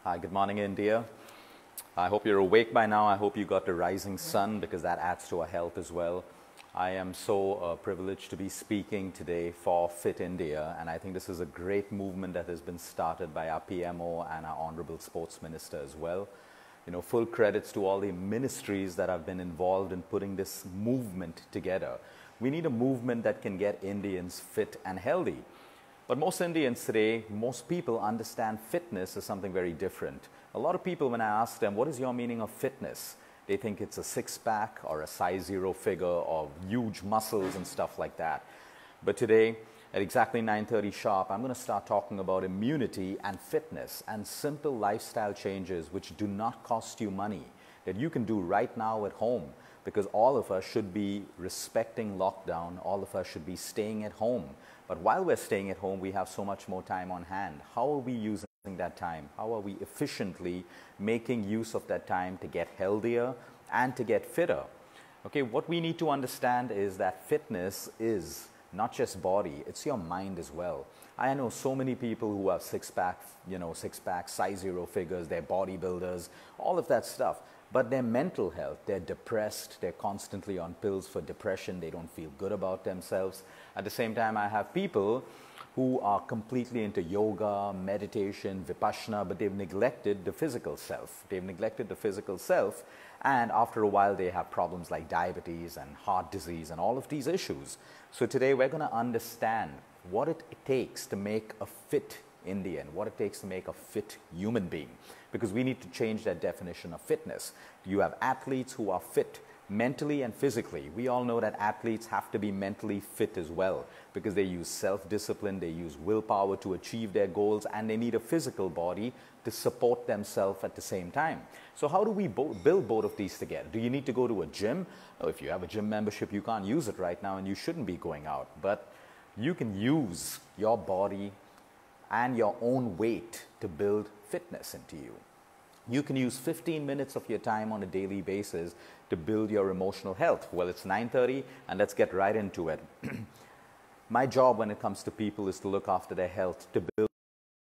Hi, good morning, India. I hope you're awake by now. I hope you got the rising sun because that adds to our health as well. I am so privileged to be speaking today for Fit India, and I think this is a great movement that has been started by our PMO and our Honorable Sports Minister as well. You know, full credits to all the ministries that have been involved in putting this movement together. We need a movement that can get Indians fit and healthy. But most Indians today, most people understand fitness as something very different. A lot of people, when I ask them, what is your meaning of fitness? They think it's a six-pack or a size 0 figure or huge muscles and stuff like that. But today, at exactly 9:30 sharp, I'm going to start talking about immunity and fitness and simple lifestyle changes which do not cost you money, that you can do right now at home, because all of us should be respecting lockdown. All of us should be staying at home. But while we're staying at home, we have so much more time on hand. How are we using that time? How are we efficiently making use of that time to get healthier and to get fitter? Okay, what we need to understand is that fitness is not just body, it's your mind as well. I know so many people who have six-pack, size 0 figures, they're bodybuilders, all of that stuff. But their mental health, they're depressed, they're constantly on pills for depression, they don't feel good about themselves. At the same time, I have people who are completely into yoga, meditation, vipassana, but they've neglected the physical self. They've neglected the physical self, and after a while they have problems like diabetes and heart disease and all of these issues. So today we're going to understand what it takes to make a fit Indian, what it takes to make a fit human being, because we need to change that definition of fitness. You have athletes who are fit mentally and physically. We all know that athletes have to be mentally fit as well, because they use self-discipline, they use willpower to achieve their goals, and they need a physical body to support themselves at the same time. So how do we build both of these together? Do you need to go to a gym? Oh, if you have a gym membership, you can't use it right now and you shouldn't be going out, but you can use your body and your own weight to build fitness into you. You can use 15 minutes of your time on a daily basis to build your emotional health. Well, it's 9:30 and let's get right into it. My job when it comes to people is to look after their health, to build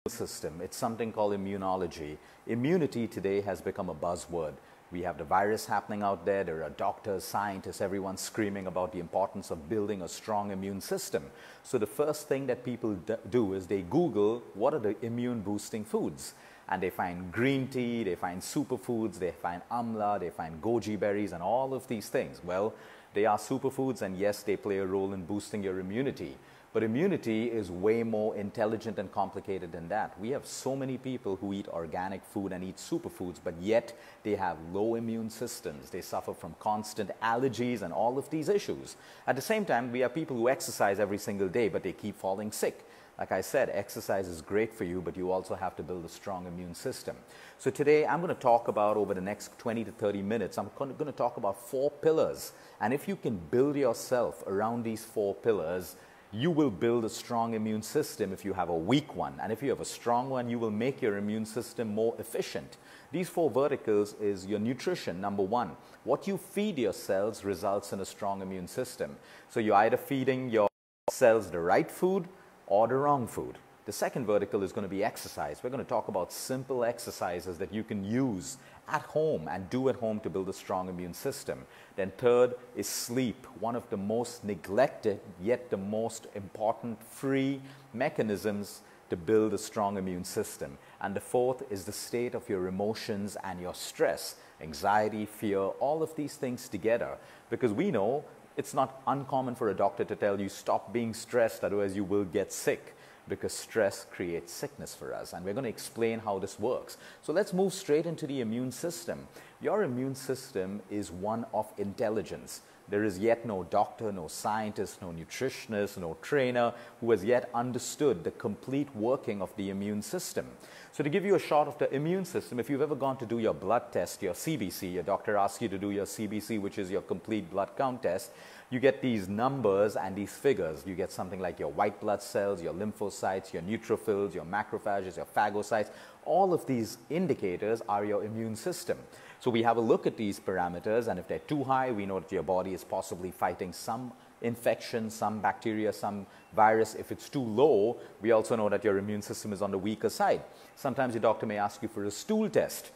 a system. It's something called immunology. Immunity today has become a buzzword. We have the virus happening out there. There are doctors, scientists, everyone screaming about the importance of building a strong immune system. So the first thing that people do is they Google what are the immune boosting foods. And they find green tea, they find superfoods, they find amla, they find goji berries and all of these things. Well, they are superfoods and yes, they play a role in boosting your immunity. But immunity is way more intelligent and complicated than that. We have so many people who eat organic food and eat superfoods, but yet they have low immune systems. They suffer from constant allergies and all of these issues. At the same time, we have people who exercise every single day, but they keep falling sick. Like I said, exercise is great for you, but you also have to build a strong immune system. So today I'm going to talk about, over the next 20 to 30 minutes, I'm going to talk about 4 pillars. And if you can build yourself around these 4 pillars, you will build a strong immune system if you have a weak one. And if you have a strong one, you will make your immune system more efficient. These 4 verticals is your nutrition, number 1. What you feed your cells results in a strong immune system. So you're either feeding your cells the right food or the wrong food. The second vertical is going to be exercise. We're going to talk about simple exercises that you can use at home and do at home to build a strong immune system. Then third is sleep, one of the most neglected yet the most important free mechanisms to build a strong immune system. And the fourth is the state of your emotions and your stress, anxiety, fear, all of these things together, because we know it's not uncommon for a doctor to tell you stop being stressed, otherwise you will get sick, because stress creates sickness for us. And we're going to explain how this works. So let's move straight into the immune system. Your immune system is one of intelligence. There is yet no doctor, no scientist, no nutritionist, no trainer who has yet understood the complete working of the immune system. So to give you a shot of the immune system, if you've ever gone to do your blood test, your CBC, your doctor asks you to do your CBC, which is your complete blood count test, you get these numbers and these figures. You get something like your white blood cells, your lymphocytes, your neutrophils, your macrophages, your phagocytes. All of these indicators are your immune system. So we have a look at these parameters, and if they're too high, we know that your body is possibly fighting some infection, some bacteria, some virus. If it's too low, we also know that your immune system is on the weaker side. Sometimes your doctor may ask you for a stool test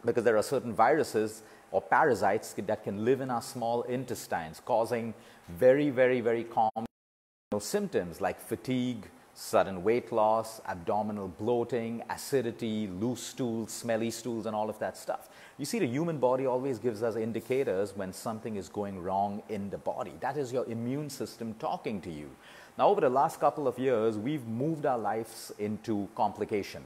because there are certain viruses or parasites that can live in our small intestines, causing very, very, very common symptoms like fatigue, sudden weight loss, abdominal bloating, acidity, loose stools, smelly stools, and all of that stuff. You see, the human body always gives us indicators when something is going wrong in the body. That is your immune system talking to you. Now, over the last couple of years, we've moved our lives into complication.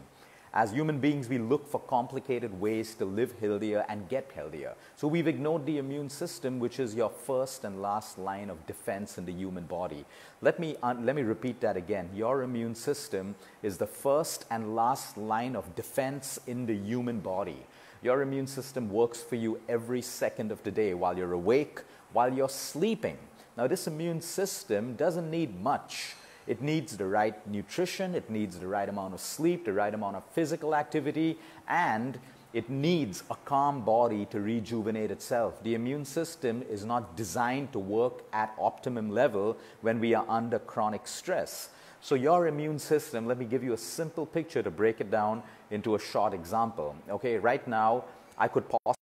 As human beings, we look for complicated ways to live healthier and get healthier. So we've ignored the immune system, which is your first and last line of defense in the human body. Let me repeat that again. Your immune system is the first and last line of defense in the human body. Your immune system works for you every second of the day, while you're awake, while you're sleeping. Now, this immune system doesn't need much. It needs the right nutrition, it needs the right amount of sleep, the right amount of physical activity, and it needs a calm body to rejuvenate itself. The immune system is not designed to work at optimum level when we are under chronic stress. So your immune system, let me give you a simple picture to break it down into a short example. Okay, right now, I could possibly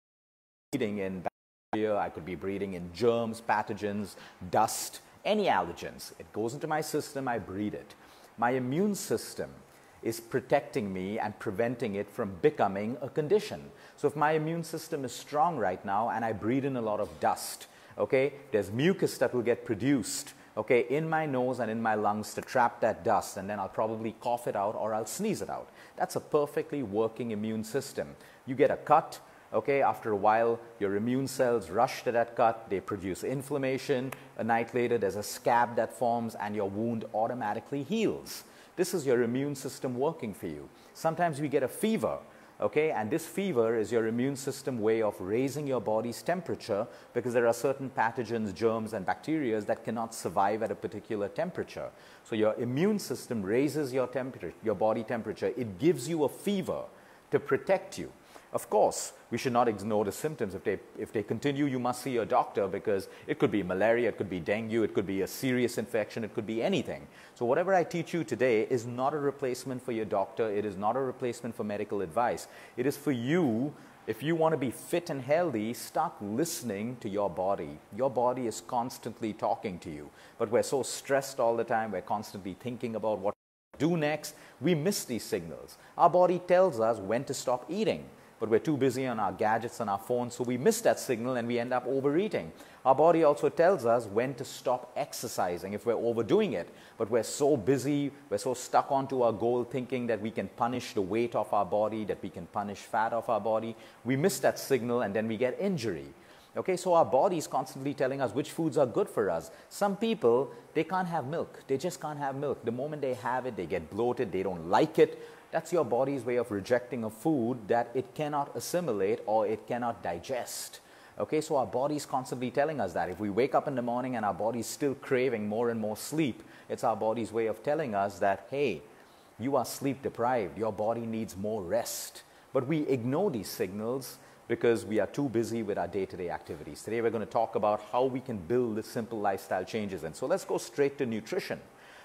be breathing in bacteria, I could be breathing in germs, pathogens, dust, any allergens. It goes into my system, I breathe it. My immune system is protecting me and preventing it from becoming a condition. So if my immune system is strong right now and I breathe in a lot of dust, okay, there's mucus that will get produced, okay, in my nose and in my lungs to trap that dust, and then I'll probably cough it out or I'll sneeze it out. That's a perfectly working immune system. You get a cut, okay, after a while, your immune cells rush to that cut, they produce inflammation. A night later, there's a scab that forms and your wound automatically heals. This is your immune system working for you. Sometimes we get a fever, okay, and this fever is your immune system way of raising your body's temperature because there are certain pathogens, germs, and bacteria that cannot survive at a particular temperature. So your immune system raises your temperature, your body temperature. It gives you a fever to protect you. Of course, we should not ignore the symptoms. If they continue, you must see your doctor because it could be malaria, it could be dengue, it could be a serious infection, it could be anything. So whatever I teach you today is not a replacement for your doctor. It is not a replacement for medical advice. It is for you. If you want to be fit and healthy, start listening to your body. Your body is constantly talking to you. But we're so stressed all the time. We're constantly thinking about what to do next. We miss these signals. Our body tells us when to stop eating, but we're too busy on our gadgets and our phones, so we miss that signal and we end up overeating. Our body also tells us when to stop exercising if we're overdoing it, but we're so busy, we're so stuck onto our goal thinking that we can punish the weight of our body, that we can punish fat of our body. We miss that signal and then we get injury. Okay, so our body is constantly telling us which foods are good for us. Some people, they can't have milk. They just can't have milk. The moment they have it, they get bloated, they don't like it. That's your body's way of rejecting a food that it cannot assimilate or it cannot digest. Okay, so our body's constantly telling us that. If we wake up in the morning and our body's still craving more and more sleep, it's our body's way of telling us that, hey, you are sleep deprived, your body needs more rest. But we ignore these signals because we are too busy with our day-to-day activities. Today we're going to talk about how we can build the simple lifestyle changes. And so let's go straight to nutrition.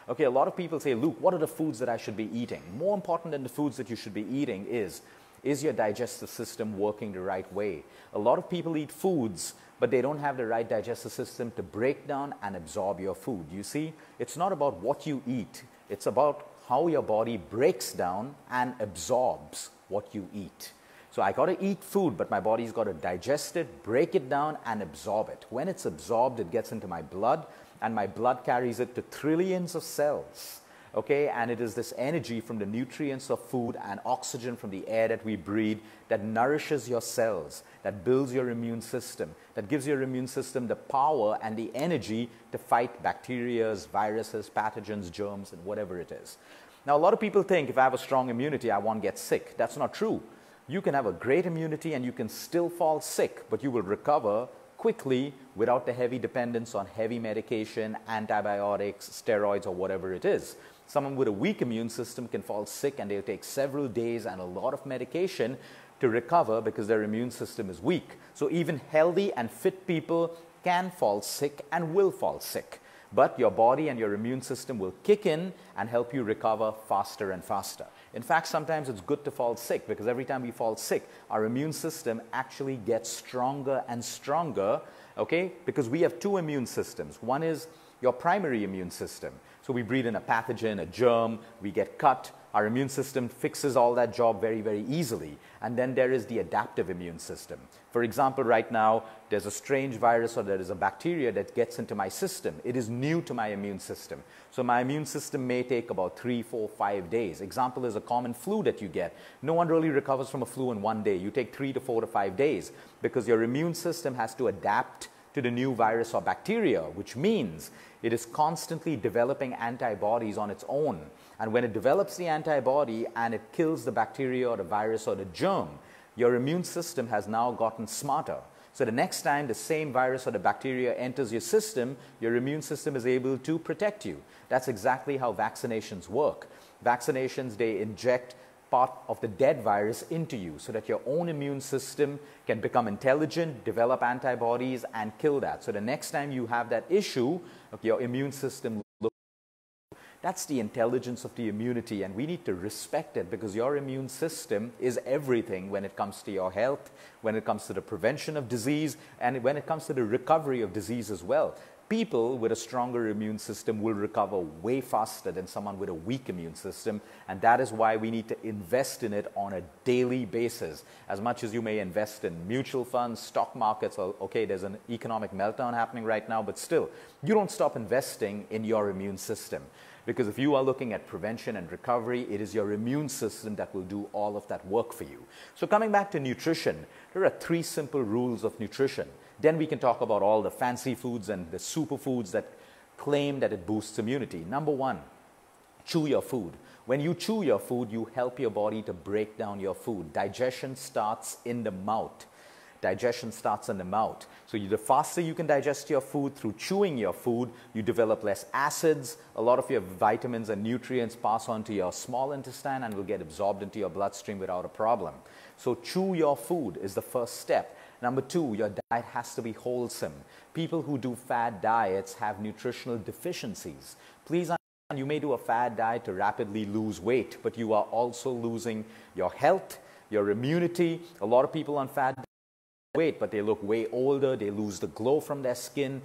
Okay, a lot of people say, Luke, what are the foods that I should be eating? More important than the foods that you should be eating is your digestive system working the right way? A lot of people eat foods, but they don't have the right digestive system to break down and absorb your food. You see, it's not about what you eat. It's about how your body breaks down and absorbs what you eat. So I got to eat food, but my body's got to digest it, break it down, and absorb it. When it's absorbed, it gets into my blood, and my blood carries it to trillions of cells. Okay, and it is this energy from the nutrients of food and oxygen from the air that we breathe that nourishes your cells, that builds your immune system, that gives your immune system the power and the energy to fight bacteria, viruses, pathogens, germs, and whatever it is. Now, a lot of people think if I have a strong immunity, I won't get sick. That's not true. You can have a great immunity and you can still fall sick, but you will recover quickly without the heavy dependence on heavy medication, antibiotics, steroids, or whatever it is. Someone with a weak immune system can fall sick and they'll take several days and a lot of medication to recover because their immune system is weak. So even healthy and fit people can fall sick and will fall sick. But your body and your immune system will kick in and help you recover faster and faster. In fact, sometimes it's good to fall sick because every time we fall sick, our immune system actually gets stronger and stronger, okay? Because we have two immune systems. One is your primary immune system. So we breathe in a pathogen, a germ, we get cut. Our immune system fixes all that job very, very easily. And then there is the adaptive immune system. For example, right now, there's a strange virus or there is a bacteria that gets into my system. It is new to my immune system. So my immune system may take about 3, 4, 5 days. Example is a common flu that you get. No one really recovers from a flu in one day. You take 3 to 4 to 5 days because your immune system has to adapt to the new virus or bacteria, which means it is constantly developing antibodies on its own. And when it develops the antibody and it kills the bacteria or the virus or the germ, your immune system has now gotten smarter. So the next time the same virus or the bacteria enters your system, your immune system is able to protect you. That's exactly how vaccinations work. Vaccinations, they inject part of the dead virus into you so that your own immune system can become intelligent, develop antibodies, and kill that. So the next time you have that issue, your immune system looks. That's the intelligence of the immunity, and we need to respect it because your immune system is everything when it comes to your health, when it comes to the prevention of disease, and when it comes to the recovery of disease as well. People with a stronger immune system will recover way faster than someone with a weak immune system, and that is why we need to invest in it on a daily basis. As much as you may invest in mutual funds, stock markets, okay, there's an economic meltdown happening right now, but still, you don't stop investing in your immune system. Because if you are looking at prevention and recovery, it is your immune system that will do all of that work for you. So coming back to nutrition, there are 3 simple rules of nutrition. Then we can talk about all the fancy foods and the superfoods that claim that it boosts immunity. Number 1, chew your food. When you chew your food, you help your body to break down your food. Digestion starts in the mouth. Digestion starts in the mouth. So the faster you can digest your food through chewing your food, you develop less acids. A lot of your vitamins and nutrients pass on to your small intestine and will get absorbed into your bloodstream without a problem. So chew your food is the first step. Number 2, your diet has to be wholesome. People who do fad diets have nutritional deficiencies. Please understand, you may do a fad diet to rapidly lose weight, but you are also losing your health, your immunity. A lot of people on fad weight, but they look way older, they lose the glow from their skin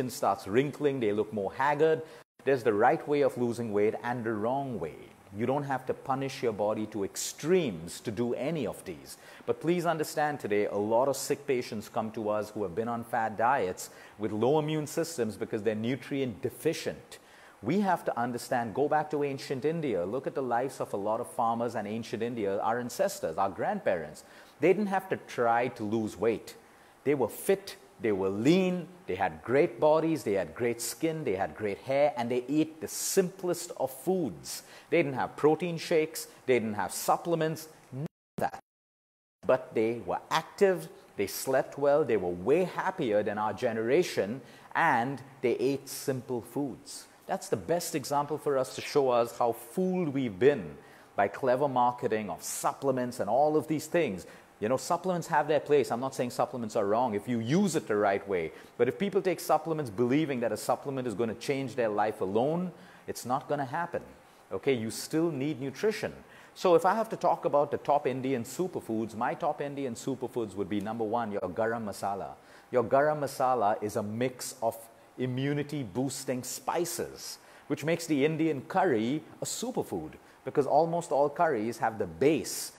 starts wrinkling, they look more haggard. There's the right way of losing weight and the wrong way. You don't have to punish your body to extremes to do any of these. But please understand today, a lot of sick patients come to us who have been on fad diets with low immune systems because they're nutrient deficient. We have to understand, go back to ancient India, look at the lives of a lot of farmers in ancient India, our ancestors, our grandparents. They didn't have to try to lose weight. They were fit, they were lean, they had great bodies, they had great skin, they had great hair, and they ate the simplest of foods. They didn't have protein shakes, they didn't have supplements, none of that. But they were active, they slept well, they were way happier than our generation, and they ate simple foods. That's the best example for us to show us how fooled we've been by clever marketing of supplements and all of these things. You know, supplements have their place. I'm not saying supplements are wrong if you use it the right way. But if people take supplements believing that a supplement is going to change their life alone, it's not going to happen. Okay, you still need nutrition. So if I have to talk about the top Indian superfoods, my top Indian superfoods would be number 1, your garam masala. Your garam masala is a mix of immunity boosting spices, which makes the Indian curry a superfood because almost all curries have the base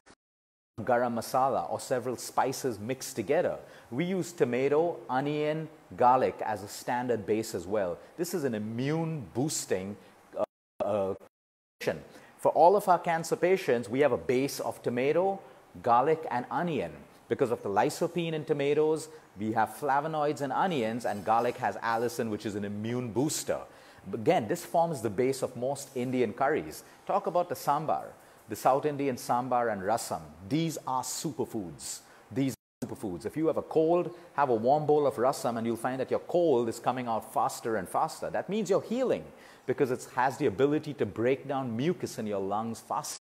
garam masala or several spices mixed together. We use tomato, onion, garlic as a standard base as well. This is an immune boosting for all of our cancer patients. We have a base of tomato, garlic, and onion. Because of the lycopene in tomatoes, we have flavonoids in onions, and garlic has allicin, which is an immune booster. Again, this forms the base of most Indian curries. Talk about the sambar, the South Indian sambar and rasam. These are superfoods. These are superfoods. If you have a cold, have a warm bowl of rasam and you'll find that your cold is coming out faster and faster. That means you're healing because it has the ability to break down mucus in your lungs faster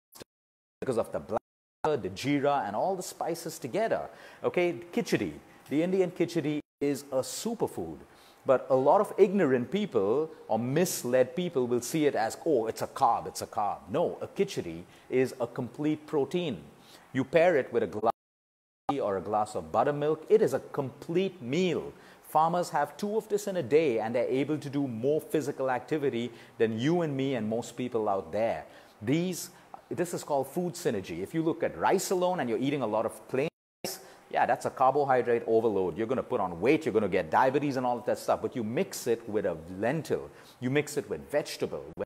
because of the black pepper, the jeera, and all the spices together. Okay, khichdi. The Indian khichdi is a superfood. But a lot of ignorant people or misled people will see it as, oh, it's a carb, it's a carb. No, a khichdi is a complete protein. You pair it with a glass of tea or a glass of buttermilk, it is a complete meal. Farmers have 2 of this in a day and they're able to do more physical activity than you and me and most people out there. This is called food synergy. If you look at rice alone and you're eating a lot of plain rice, yeah, that's a carbohydrate overload. You're going to put on weight, you're going to get diabetes and all of that stuff. But you mix it with a lentil, you mix it with vegetable, when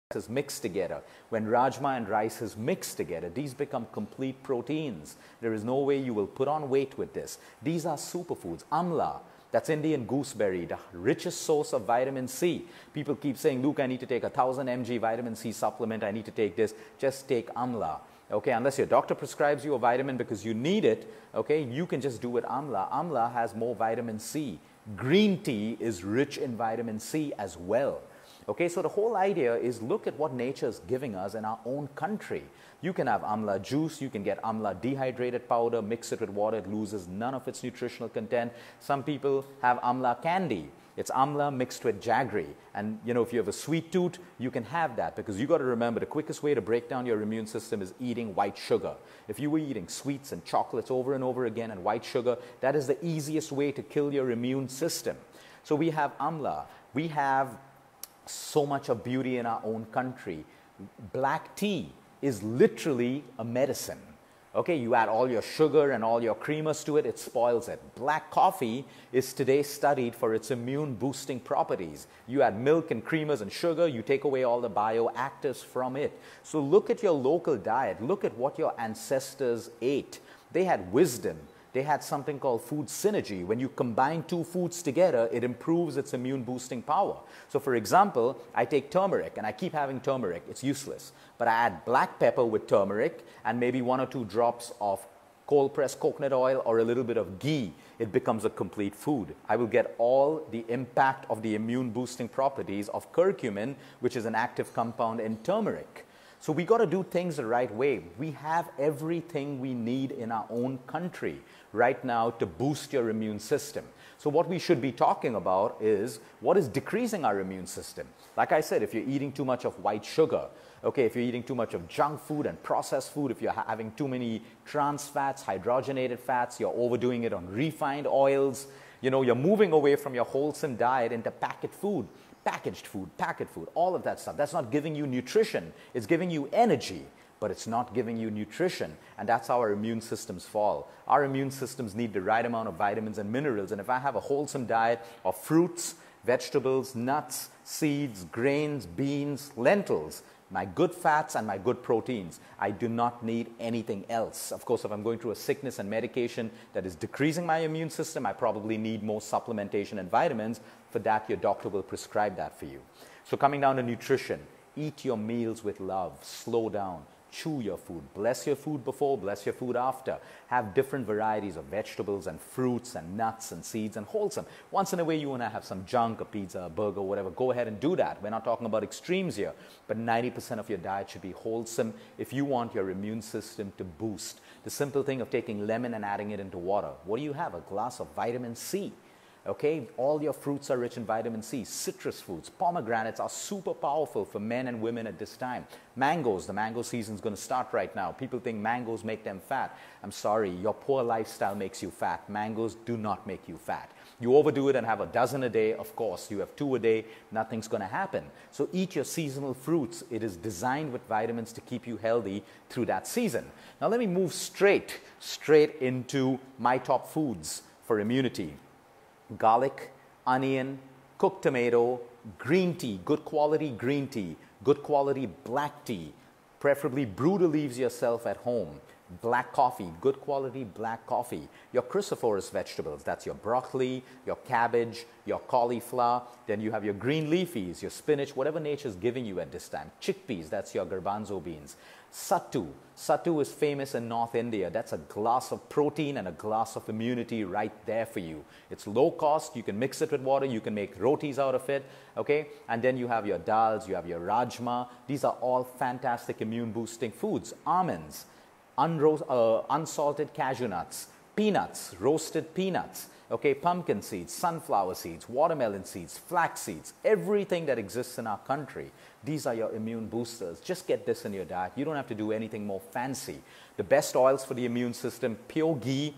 rice is mixed together, when rajma and rice is mixed together, these become complete proteins. There is no way you will put on weight with this. These are superfoods. Amla, that's Indian gooseberry, the richest source of vitamin C. People keep saying, Luke, I need to take 1,000 mg vitamin C supplement, I need to take this. Just take amla. Okay, unless your doctor prescribes you a vitamin because you need it, okay, you can just do it amla. Amla has more vitamin C. Green tea is rich in vitamin C as well. Okay, so the whole idea is look at what nature is giving us in our own country. You can have amla juice, you can get amla dehydrated powder, mix it with water, it loses none of its nutritional content. Some people have amla candy. It's amla mixed with jaggery. And you know, if you have a sweet tooth, you can have that because you got to remember the quickest way to break down your immune system is eating white sugar. If you were eating sweets and chocolates over and over again and white sugar, that is the easiest way to kill your immune system. So we have amla. We have so much of beauty in our own country. Black tea is literally a medicine. Okay, you add all your sugar and all your creamers to it, it spoils it. Black coffee is today studied for its immune boosting properties. You add milk and creamers and sugar, you take away all the bioactives from it. So look at your local diet, look at what your ancestors ate. They had wisdom. They had something called food synergy. When you combine 2 foods together, it improves its immune boosting power. So for example, I take turmeric and I keep having turmeric. It's useless. But I add black pepper with turmeric and maybe 1 or 2 drops of cold pressed coconut oil or a little bit of ghee. It becomes a complete food. I will get all the impact of the immune boosting properties of curcumin, which is an active compound in turmeric. So we got to do things the right way. We have everything we need in our own country right now to boost your immune system. So what we should be talking about is what is decreasing our immune system. Like I said, if you're eating too much of white sugar, okay, if you're eating too much of junk food and processed food, if you're having too many trans fats, hydrogenated fats, you're overdoing it on refined oils, you know, you're moving away from your wholesome diet into packaged food, all of that stuff. That's not giving you nutrition. It's giving you energy, but it's not giving you nutrition. And that's how our immune systems fall. Our immune systems need the right amount of vitamins and minerals. And if I have a wholesome diet of fruits, vegetables, nuts, seeds, grains, beans, lentils, my good fats and my good proteins, I do not need anything else. Of course, if I'm going through a sickness and medication that is decreasing my immune system, I probably need more supplementation and vitamins. For that, your doctor will prescribe that for you. So coming down to nutrition, eat your meals with love, slow down, chew your food, bless your food before, bless your food after. Have different varieties of vegetables and fruits and nuts and seeds and wholesome. Once in a way you want to have some junk, a pizza, a burger, whatever, go ahead and do that. We're not talking about extremes here, but 90% of your diet should be wholesome if you want your immune system to boost. The simple thing of taking lemon and adding it into water. What do you have? A glass of vitamin C. Okay, all your fruits are rich in vitamin C. Citrus fruits, pomegranates are super powerful for men and women at this time. Mangoes, the mango season is going to start right now. People think mangoes make them fat. I'm sorry, your poor lifestyle makes you fat. Mangoes do not make you fat. You overdo it and have a dozen a day, of course. You have 2 a day, nothing's going to happen. So eat your seasonal fruits. It is designed with vitamins to keep you healthy through that season. Now let me move straight into my top foods for immunity. Garlic, onion, cooked tomato, green tea, good quality green tea, good quality black tea, preferably brew the leaves yourself at home. Black coffee, good quality black coffee. Your cruciferous vegetables, that's your broccoli, your cabbage, your cauliflower. Then you have your green leafies, your spinach, whatever nature's giving you at this time. Chickpeas, that's your garbanzo beans. Sattu. Sattu is famous in North India. That's a glass of protein and a glass of immunity right there for you. It's low cost. You can mix it with water. You can make rotis out of it. Okay? And then you have your dals. You have your rajma. These are all fantastic immune boosting foods. Almonds, unsalted cashew nuts, peanuts, roasted peanuts. Okay, pumpkin seeds, sunflower seeds, watermelon seeds, flax seeds, everything that exists in our country. These are your immune boosters. Just get this in your diet. You don't have to do anything more fancy. The best oils for the immune system, pure ghee,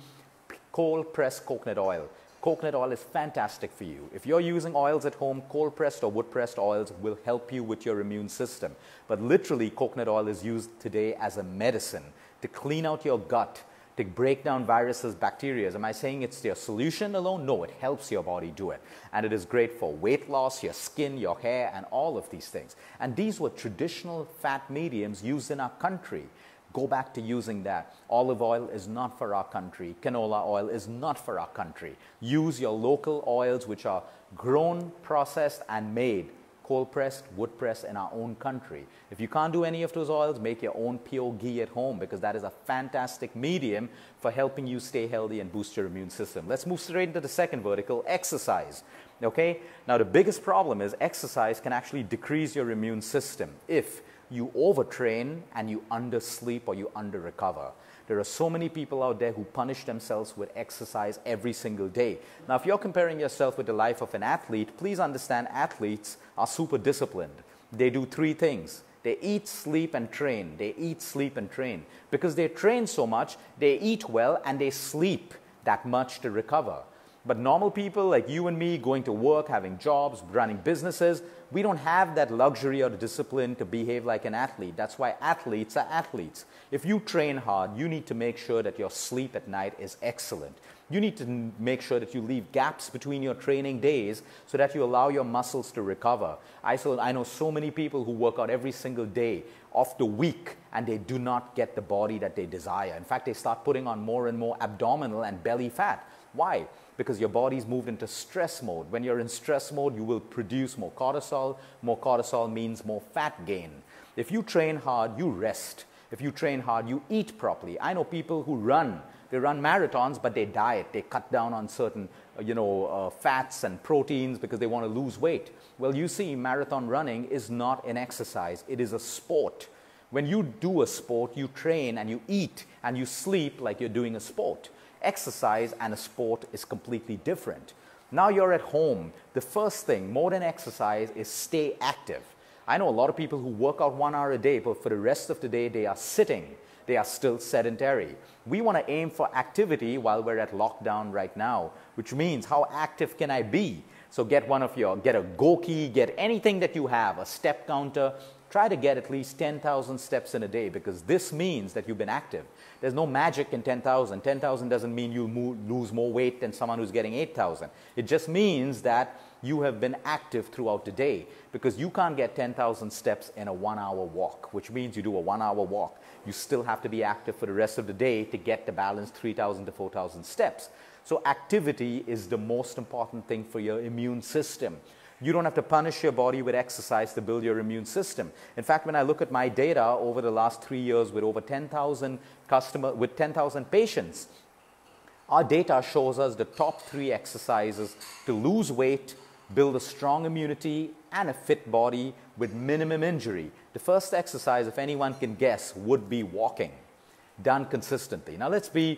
cold-pressed coconut oil. Coconut oil is fantastic for you. If you're using oils at home, cold-pressed or wood-pressed oils will help you with your immune system. But literally, coconut oil is used today as a medicine to clean out your gut, to break down viruses, bacteria. Am I saying it's your solution alone? No, it helps your body do it. And it is great for weight loss, your skin, your hair, and all of these things. And these were traditional fat mediums used in our country. Go back to using that. Olive oil is not for our country. Canola oil is not for our country. Use your local oils which are grown, processed, and made, cold-pressed, wood-pressed in our own country. If you can't do any of those oils, make your own pure ghee at home, because that is a fantastic medium for helping you stay healthy and boost your immune system. Let's move straight into the second vertical, exercise. Okay? Now, the biggest problem is exercise can actually decrease your immune system if you overtrain and you undersleep or you under-recover. There are so many people out there who punish themselves with exercise every single day. Now, if you're comparing yourself with the life of an athlete, please understand athletes are super disciplined. They do three things. They eat, sleep, and train. They eat, sleep, and train. Because they train so much, they eat well, and they sleep that much to recover. But normal people like you and me, going to work, having jobs, running businesses, we don't have that luxury or the discipline to behave like an athlete. That's why athletes are athletes. If you train hard, you need to make sure that your sleep at night is excellent. You need to make sure that you leave gaps between your training days so that you allow your muscles to recover. I know so many people who work out every single day of the week, and they do not get the body that they desire. In fact, they start putting on more and more abdominal and belly fat. Why? Because your body's moved into stress mode. When you're in stress mode, you will produce more cortisol. More cortisol means more fat gain. If you train hard, you rest. If you train hard, you eat properly. I know people who run. They run marathons, but they diet. They cut down on certain, fats and proteins because they want to lose weight. Well, you see, marathon running is not an exercise. It is a sport. When you do a sport, you train and you eat and you sleep like you're doing a sport. Exercise and a sport is completely different. Now you're at home. The first thing, more than exercise, is stay active. I know a lot of people who work out 1 hour a day, but for the rest of the day, they are sitting. They are still sedentary. We want to aim for activity while we're at lockdown right now, which means how active can I be? So get a Goki, get anything that you have, a step counter. Try to get at least 10,000 steps in a day, because this means that you've been active. There's no magic in 10,000. 10,000 doesn't mean you lose more weight than someone who's getting 8,000. It just means that you have been active throughout the day, because you can't get 10,000 steps in a 1 hour walk, which means you do a 1 hour walk. You still have to be active for the rest of the day to get the balanced 3,000 to 4,000 steps. So activity is the most important thing for your immune system. You don't have to punish your body with exercise to build your immune system. In fact, when I look at my data over the last 3 years with over 10,000 patients, our data shows us the top 3 exercises to lose weight, build a strong immunity, and a fit body with minimum injury. The first exercise, if anyone can guess, would be walking, done consistently. Now let's be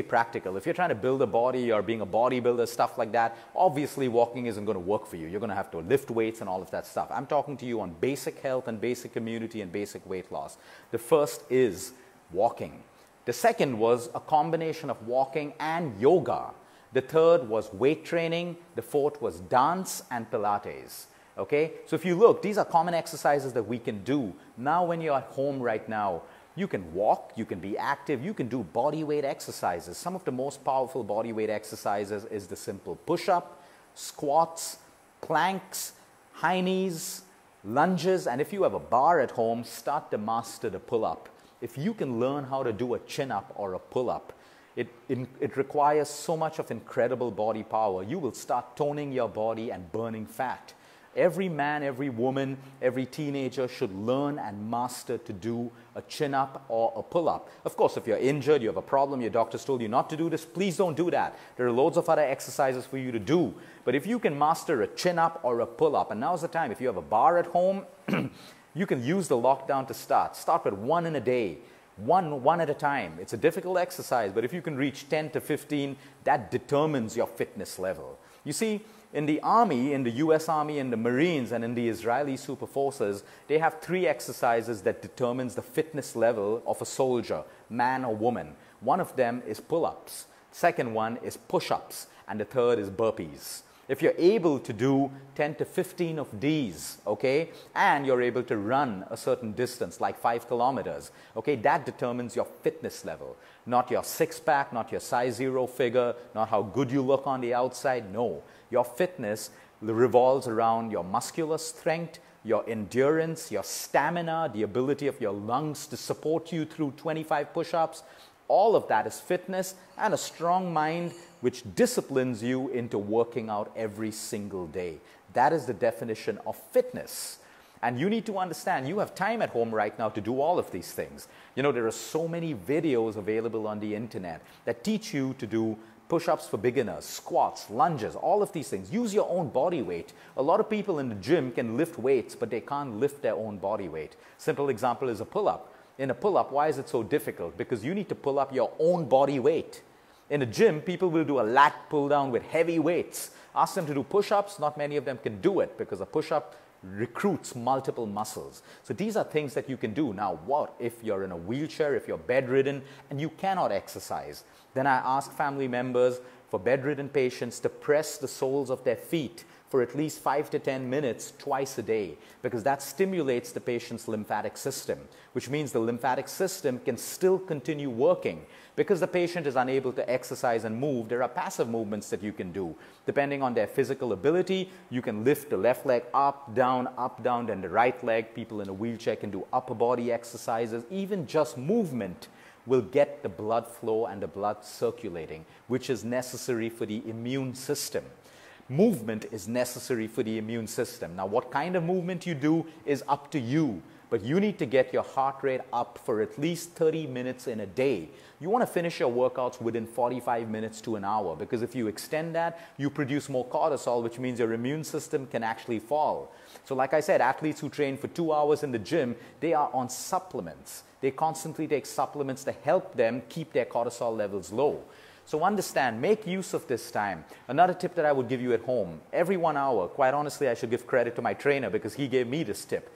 practical. If you're trying to build a body or being a bodybuilder, stuff like that, obviously walking isn't going to work for you. You're going to have to lift weights and all of that stuff. I'm talking to you on basic health and basic immunity and basic weight loss. The first is walking. The second was a combination of walking and yoga. The third was weight training. The fourth was dance and Pilates. Okay? So if you look, these are common exercises that we can do. Now when you're at home right now, you can walk, you can be active, you can do body weight exercises. Some of the most powerful body weight exercises is the simple push-up, squats, planks, high knees, lunges, and if you have a bar at home, start to master the pull-up. If you can learn how to do a chin-up or a pull-up, it requires so much of incredible body power. You will start toning your body and burning fat. Every man, every woman, every teenager should learn and master to do a chin-up or a pull-up. Of course, if you're injured, you have a problem, your doctor's told you not to do this, please don't do that. There are loads of other exercises for you to do. But if you can master a chin-up or a pull-up, and now's the time, if you have a bar at home, you can use the lockdown to start. Start with 1 in a day. one at a time. It's a difficult exercise, but if you can reach 10 to 15, that determines your fitness level. You see, in the Army, in the US Army, in the Marines, and in the Israeli Super Forces, they have 3 exercises that determines the fitness level of a soldier, man or woman. One of them is pull-ups. Second one is push-ups. And the third is burpees. If you're able to do 10 to 15 of these, okay, and you're able to run a certain distance, like 5 kilometers, okay, that determines your fitness level. Not your six-pack, not your size 0 figure, not how good you look on the outside, no. Your fitness revolves around your muscular strength, your endurance, your stamina, the ability of your lungs to support you through 25 push-ups. All of that is fitness, and a strong mind which disciplines you into working out every single day. That is the definition of fitness. And you need to understand, you have time at home right now to do all of these things. You know, there are so many videos available on the internet that teach you to do push-ups for beginners, squats, lunges, all of these things. Use your own body weight. A lot of people in the gym can lift weights, but they can't lift their own body weight. Simple example is a pull-up. In a pull-up, why is it so difficult? Because you need to pull up your own body weight. In a gym, people will do a lat pull down with heavy weights. Ask them to do push-ups, not many of them can do it because a push-up recruits multiple muscles. So these are things that you can do. Now, what if you're in a wheelchair, if you're bedridden, and you cannot exercise? Then I ask family members for bedridden patients to press the soles of their feet for at least 5 to 10 minutes twice a day, because that stimulates the patient's lymphatic system, which means the lymphatic system can still continue working. Because the patient is unable to exercise and move, there are passive movements that you can do. Depending on their physical ability, you can lift the left leg up, down, then the right leg. People in a wheelchair can do upper body exercises. Even just movement will get the blood flow and the blood circulating, which is necessary for the immune system. Movement is necessary for the immune system. Now, what kind of movement you do is up to you, but you need to get your heart rate up for at least 30 minutes in a day. You want to finish your workouts within 45 minutes to an hour, because if you extend that, you produce more cortisol, which means your immune system can actually fall. So like I said, athletes who train for 2 hours in the gym, they are on supplements. They constantly take supplements to help them keep their cortisol levels low. So understand, make use of this time. Another tip that I would give you at home, every 1 hour, quite honestly, I should give credit to my trainer because he gave me this tip.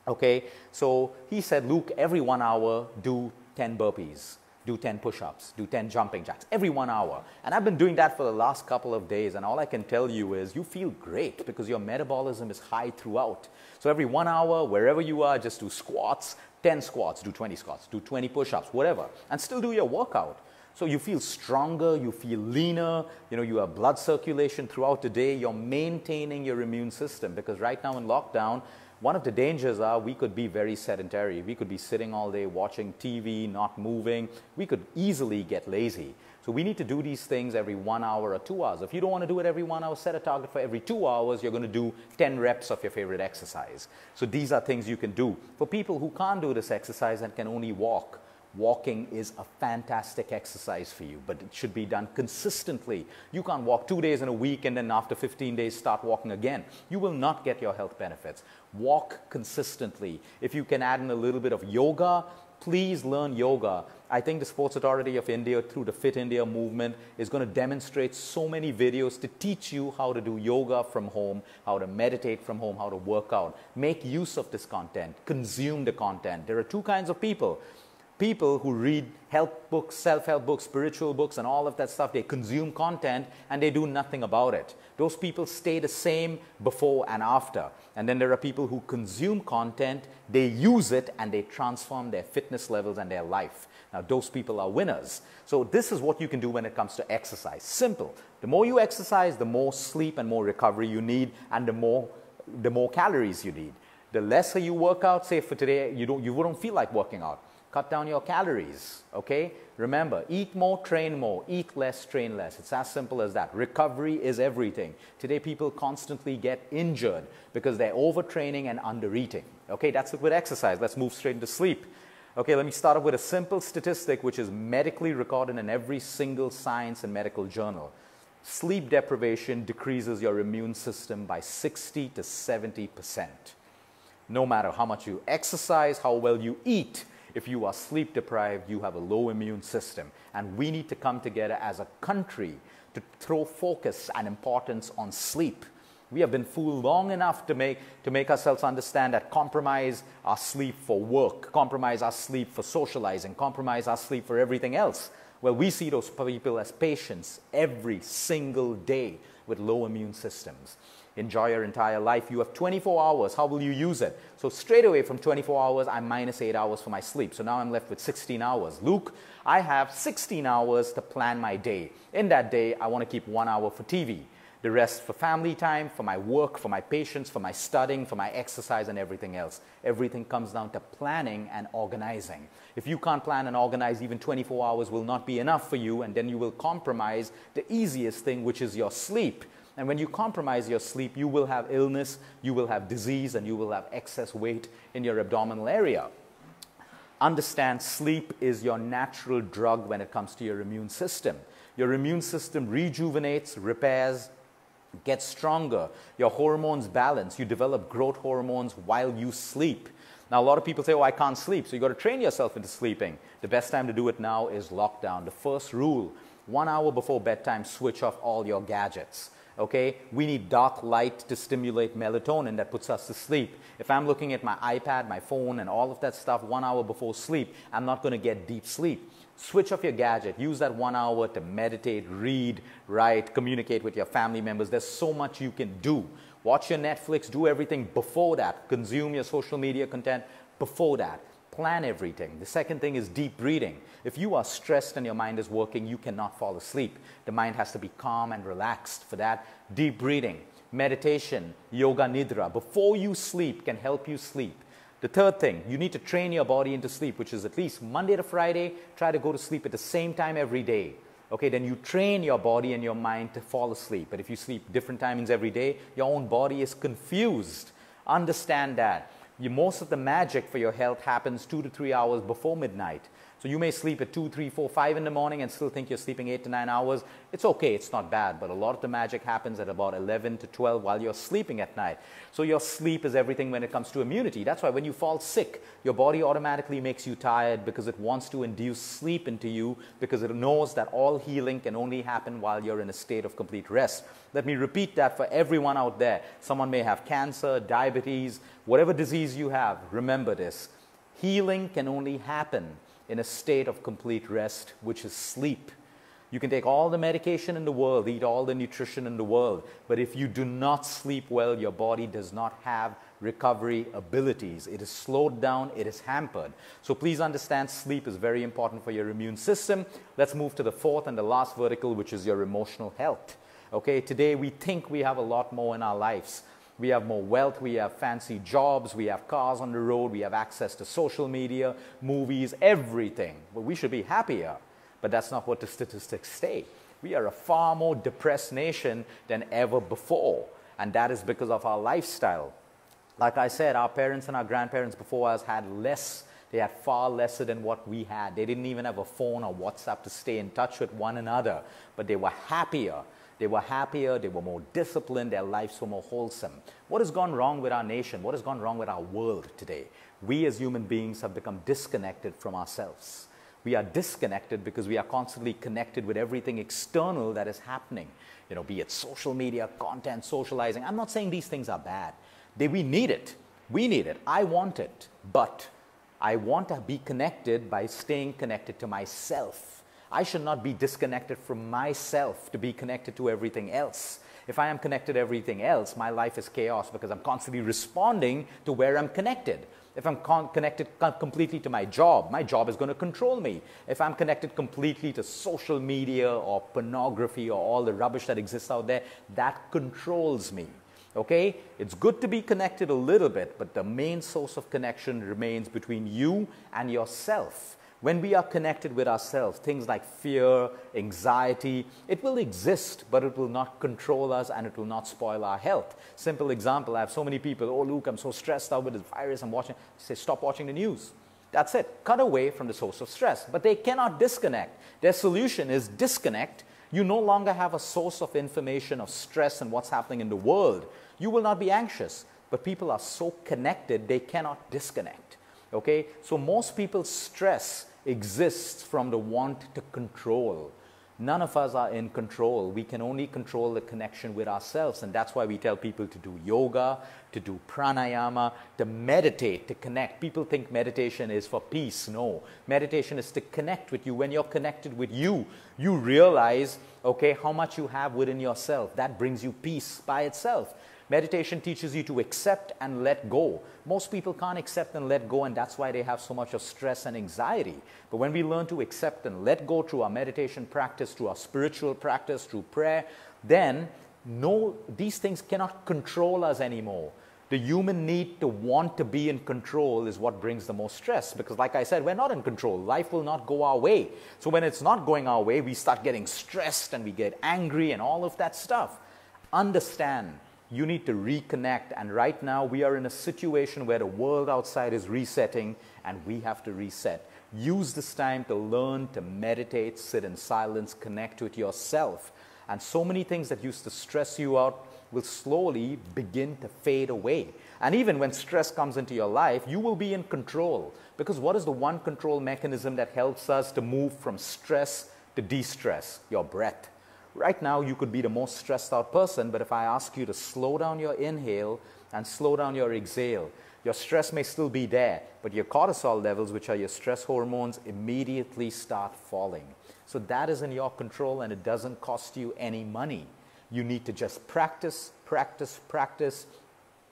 Okay, so he said, Luke, every 1 hour, do 10 burpees, do 10 push-ups, do 10 jumping jacks, every 1 hour. And I've been doing that for the last couple of days, and all I can tell you is you feel great because your metabolism is high throughout. So every 1 hour, wherever you are, just do squats, 10 squats, do 20 squats, do 20 push-ups, whatever, and still do your workout. So you feel stronger, you feel leaner, you have blood circulation throughout the day, you're maintaining your immune system, because right now in lockdown, one of the dangers are we could be very sedentary. We could be sitting all day watching TV, not moving. We could easily get lazy. So we need to do these things every 1 hour or 2 hours. If you don't want to do it every 1 hour, set a target for every 2 hours. You're going to do 10 reps of your favorite exercise. So these are things you can do. For people who can't do this exercise and can only walk, walking is a fantastic exercise for you, but it should be done consistently. You can't walk 2 days in a week and then after 15 days start walking again. You will not get your health benefits. Walk consistently. If you can add in a little bit of yoga, please learn yoga. I think the Sports Authority of India, through the Fit India movement, is going to demonstrate so many videos to teach you how to do yoga from home, how to meditate from home, how to work out. Make use of this content. Consume the content. There are 2 kinds of people. People who read help books, self-help books, spiritual books, and all of that stuff. They consume content and they do nothing about it. Those people stay the same before and after. And then there are people who consume content, they use it, and they transform their fitness levels and their life. Now, those people are winners. So this is what you can do when it comes to exercise. Simple. The more you exercise, the more sleep and more recovery you need, and the more calories you need. The lesser you work out, say for today, you don't feel like working out. Cut down your calories, okay? Remember, eat more, train more. Eat less, train less. It's as simple as that. Recovery is everything. Today, people constantly get injured because they're overtraining and undereating. Okay, that's it with exercise. Let's move straight into sleep. Okay, let me start off with a simple statistic which is medically recorded in every single science and medical journal. Sleep deprivation decreases your immune system by 60 to 70%. No matter how much you exercise, how well you eat, If you are sleep deprived, you have a low immune system. And we need to come together as a country to throw focus and importance on sleep. We have been fooled long enough to make ourselves understand that compromise our sleep for work, compromise our sleep for socializing, compromise our sleep for everything else. Well, we see those people as patients every single day with low immune systems. Enjoy your entire life. You have 24 hours. How will you use it? So straight away from 24 hours, I'm minus 8 hours for my sleep. So now I'm left with 16 hours. Luke, I have 16 hours to plan my day. In that day, I want to keep 1 hour for TV. The rest for family time, for my work, for my patients, for my studying, for my exercise and everything else. Everything comes down to planning and organizing. If you can't plan and organize, even 24 hours will not be enough for you, and then you will compromise the easiest thing, which is your sleep. And when you compromise your sleep, you will have illness, you will have disease, and you will have excess weight in your abdominal area. Understand, sleep is your natural drug when it comes to your immune system. Your immune system rejuvenates, repairs, gets stronger. Your hormones balance. You develop growth hormones while you sleep. Now, a lot of people say, oh, I can't sleep. So you got to train yourself into sleeping. The best time to do it now is lockdown. The first rule, 1 hour before bedtime, switch off all your gadgets. Okay? We need dark light to stimulate melatonin that puts us to sleep. If I'm looking at my iPad, my phone, and all of that stuff 1 hour before sleep, I'm not going to get deep sleep. Switch off your gadget. Use that 1 hour to meditate, read, write, communicate with your family members. There's so much you can do. Watch your Netflix. Do everything before that. Consume your social media content before that. Plan everything. The second thing is deep breathing. If you are stressed and your mind is working, you cannot fall asleep. The mind has to be calm and relaxed. For that, deep breathing, meditation, yoga nidra, before you sleep can help you sleep. The third thing, you need to train your body into sleep, which is at least Monday to Friday, try to go to sleep at the same time every day. Okay, then you train your body and your mind to fall asleep. But if you sleep different timings every day, your own body is confused. Understand that. Most of the magic for your health happens 2 to 3 hours before midnight. So you may sleep at 2, 3, 4, 5 in the morning and still think you're sleeping 8 to 9 hours. It's okay, it's not bad, but a lot of the magic happens at about 11 to 12 while you're sleeping at night. So your sleep is everything when it comes to immunity. That's why when you fall sick, your body automatically makes you tired because it wants to induce sleep into you because it knows that all healing can only happen while you're in a state of complete rest. Let me repeat that for everyone out there. Someone may have cancer, diabetes, whatever disease you have, remember this. Healing can only happen in a state of complete rest, which is sleep. You can take all the medication in the world, eat all the nutrition in the world, but if you do not sleep well, your body does not have recovery abilities. It is slowed down, it is hampered. So please understand, sleep is very important for your immune system. Let's move to the fourth and the last vertical, which is your emotional health. Okay, today we think we have a lot more in our lives. We have more wealth, we have fancy jobs, we have cars on the road, we have access to social media, movies, everything. But we should be happier. But that's not what the statistics say. We are a far more depressed nation than ever before. And that is because of our lifestyle. Like I said, our parents and our grandparents before us had less. They had far lesser than what we had. They didn't even have a phone or WhatsApp to stay in touch with one another. But they were happier. They were happier, they were more disciplined, their lives were more wholesome. What has gone wrong with our nation? What has gone wrong with our world today? We as human beings have become disconnected from ourselves. We are disconnected because we are constantly connected with everything external that is happening. You know, be it social media, content, socializing. I'm not saying these things are bad. We need it. We need it. I want it. But I want to be connected by staying connected to myself. I should not be disconnected from myself to be connected to everything else. If I am connected to everything else, my life is chaos because I'm constantly responding to where I'm connected. If I'm connected completely to my job is going to control me. If I'm connected completely to social media or pornography or all the rubbish that exists out there, that controls me. Okay? It's good to be connected a little bit, but the main source of connection remains between you and yourself. When we are connected with ourselves, things like fear, anxiety, it will exist, but it will not control us and it will not spoil our health. Simple example, I have so many people, oh, Luke, I'm so stressed out with this virus, I'm watching. I say, stop watching the news. That's it. Cut away from the source of stress. But they cannot disconnect. Their solution is disconnect. You no longer have a source of information of stress and what's happening in the world. You will not be anxious. But people are so connected, they cannot disconnect. Okay, so most people's stress exists from the want to control. None of us are in control. We can only control the connection with ourselves, and that's why we tell people to do yoga, to do pranayama, to meditate, to connect. People think meditation is for peace. No, meditation is to connect with you. When you're connected with you, you realize, okay, how much you have within yourself. That brings you peace by itself. Meditation teaches you to accept and let go. Most people can't accept and let go, and that's why they have so much of stress and anxiety. But when we learn to accept and let go through our meditation practice, through our spiritual practice, through prayer, then these things cannot control us anymore. The human need to want to be in control is what brings the most stress, because like I said, we're not in control. Life will not go our way. So when it's not going our way, we start getting stressed and we get angry and all of that stuff. Understand, you need to reconnect, and right now we are in a situation where the world outside is resetting and we have to reset. Use this time to learn to meditate, sit in silence, connect with yourself. And so many things that used to stress you out will slowly begin to fade away. And even when stress comes into your life, you will be in control. Because what is the one control mechanism that helps us to move from stress to de-stress? Your breath. Right now, you could be the most stressed out person, but if I ask you to slow down your inhale and slow down your exhale, your stress may still be there, but your cortisol levels, which are your stress hormones, immediately start falling. So that is in your control, and it doesn't cost you any money. You need to just practice, practice, practice,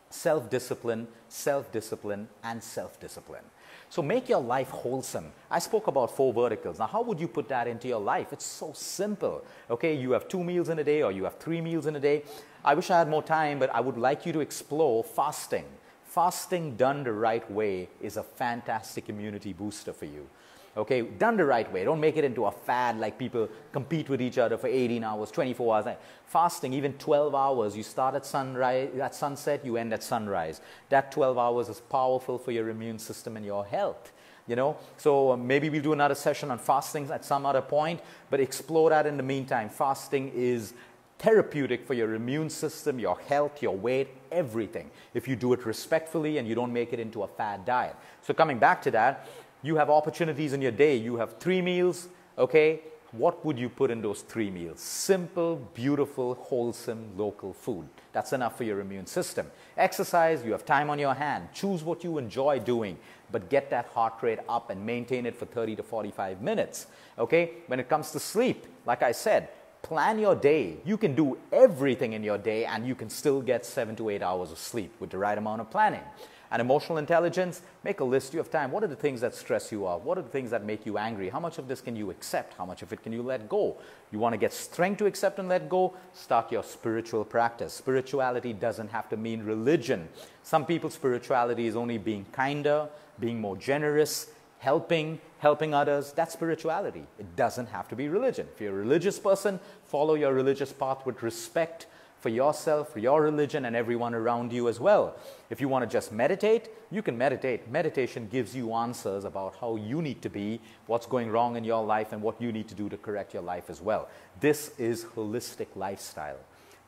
self-discipline, self-discipline, and self-discipline. So make your life wholesome. I spoke about 4 verticals. Now, how would you put that into your life? It's so simple. Okay, you have 2 meals in a day or you have 3 meals in a day. I wish I had more time, but I would like you to explore fasting. Fasting done the right way is a fantastic immunity booster for you. Okay, done the right way. Don't make it into a fad like people compete with each other for 18 hours, 24 hours. Fasting, even 12 hours. You start at sunset, you end at sunrise. That 12 hours is powerful for your immune system and your health. You know, so maybe we'll do another session on fasting at some other point, but explore that in the meantime. Fasting is therapeutic for your immune system, your health, your weight, everything, if you do it respectfully and you don't make it into a fad diet. So coming back to that, you have opportunities in your day. You have 3 meals, okay? What would you put in those 3 meals? Simple, beautiful, wholesome, local food. That's enough for your immune system. Exercise, you have time on your hand. Choose what you enjoy doing, but get that heart rate up and maintain it for 30 to 45 minutes, okay? When it comes to sleep, like I said, plan your day. You can do everything in your day and you can still get 7 to 8 hours of sleep with the right amount of planning. And emotional intelligence, make a list. You have time. What are the things that stress you out? What are the things that make you angry? How much of this can you accept? How much of it can you let go? You want to get strength to accept and let go? Start your spiritual practice. Spirituality doesn't have to mean religion. Some people's spirituality is only being kinder, being more generous, helping others. That's spirituality. It doesn't have to be religion. If you're a religious person, follow your religious path with respect for yourself, for your religion, and everyone around you as well. If you want to just meditate, you can meditate. Meditation gives you answers about how you need to be, what's going wrong in your life, and what you need to do to correct your life as well. This is holistic lifestyle.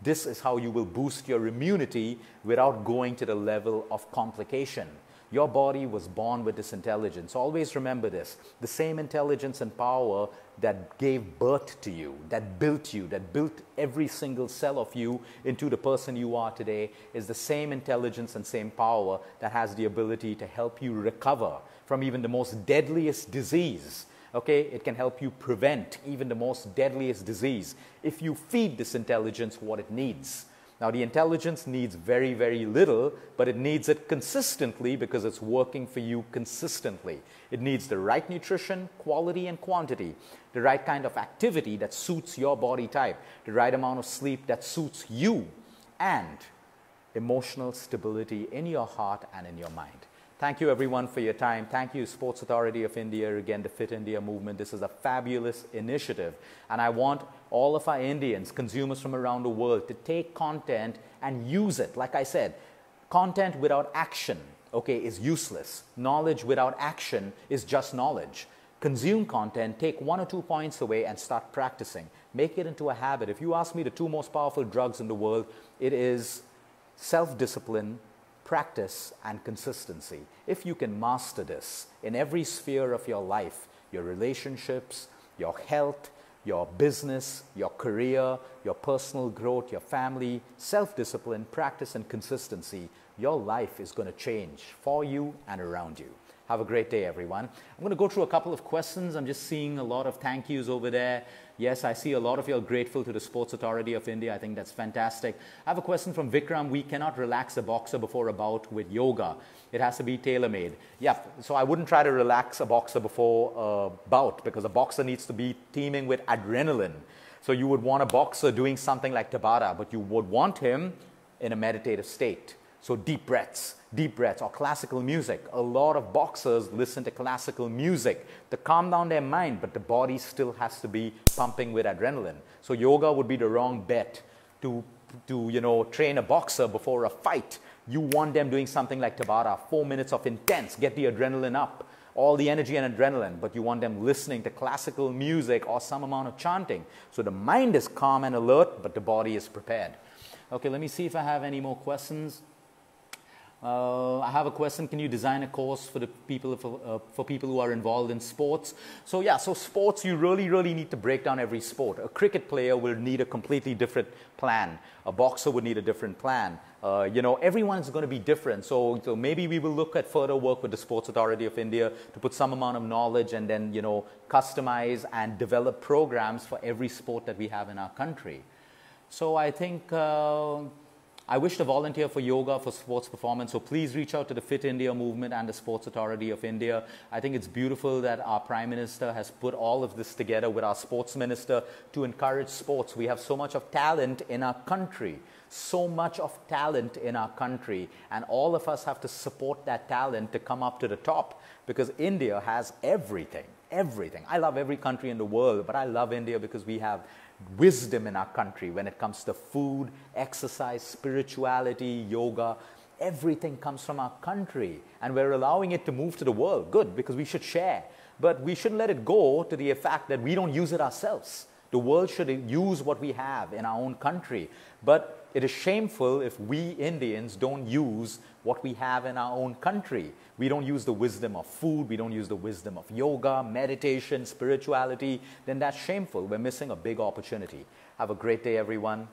This is how you will boost your immunity without going to the level of complication. Your body was born with this intelligence. Always remember this. The same intelligence and power that gave birth to you, that built every single cell of you into the person you are today, is the same intelligence and same power that has the ability to help you recover from even the most deadliest disease. Okay, it can help you prevent even the most deadliest disease if you feed this intelligence what it needs. Now, the intelligence needs very, very little, but it needs it consistently because it's working for you consistently. It needs the right nutrition, quality and quantity, the right kind of activity that suits your body type, the right amount of sleep that suits you, and emotional stability in your heart and in your mind. Thank you, everyone, for your time. Thank you, Sports Authority of India, again, the Fit India movement. This is a fabulous initiative. And I want all of our Indians, consumers from around the world, to take content and use it. Like I said, content without action, okay, is useless. Knowledge without action is just knowledge. Consume content, take 1 or 2 points away and start practicing. Make it into a habit. If you ask me the 2 most powerful drugs in the world, it is self-discipline, practice, and consistency. If you can master this in every sphere of your life, your relationships, your health, your business, your career, your personal growth, your family, self-discipline, practice, and consistency, your life is going to change for you and around you. Have a great day, everyone. I'm going to go through a couple of questions. I'm just seeing a lot of thank yous over there. Yes, I see a lot of you are grateful to the Sports Authority of India. I think that's fantastic. I have a question from Vikram. We cannot relax a boxer before a bout with yoga. It has to be tailor-made. Yeah, so I wouldn't try to relax a boxer before a bout, because a boxer needs to be teeming with adrenaline. So you would want a boxer doing something like Tabata, but you would want him in a meditative state. So deep breaths, or classical music. A lot of boxers listen to classical music to calm down their mind, but the body still has to be pumping with adrenaline. So yoga would be the wrong bet to train a boxer before a fight. You want them doing something like Tabata, 4 minutes of intense, get the adrenaline up, all the energy and adrenaline, but you want them listening to classical music or some amount of chanting. So the mind is calm and alert, but the body is prepared. Okay, let me see if I have any more questions. I have a question. Can you design a course for the people for people who are involved in sports? So yeah, so sports, you really need to break down every sport. A cricket player will need a completely different plan. A boxer would need a different plan. Everyone's going to be different. So maybe we will look at further work with the Sports Authority of India to put some amount of knowledge and then customize and develop programs for every sport that we have in our country. So I think I wish to volunteer for yoga for sports performance, so please reach out to the Fit India movement and the Sports Authority of India. I think it's beautiful that our Prime Minister has put all of this together with our Sports Minister to encourage sports. We have so much of talent in our country, and all of us have to support that talent to come up to the top, because India has everything. I love every country in the world, but I love India because we have wisdom in our country when it comes to food, exercise, spirituality, yoga. Everything comes from our country, and we're allowing it to move to the world. Good, because we should share, but we shouldn't let it go to the fact that we don't use it ourselves. The world should use what we have in our own country, but it is shameful if we Indians don't use what we have in our own country. We don't use the wisdom of food, we don't use the wisdom of yoga, meditation, spirituality. Then that's shameful. We're missing a big opportunity. Have a great day, everyone.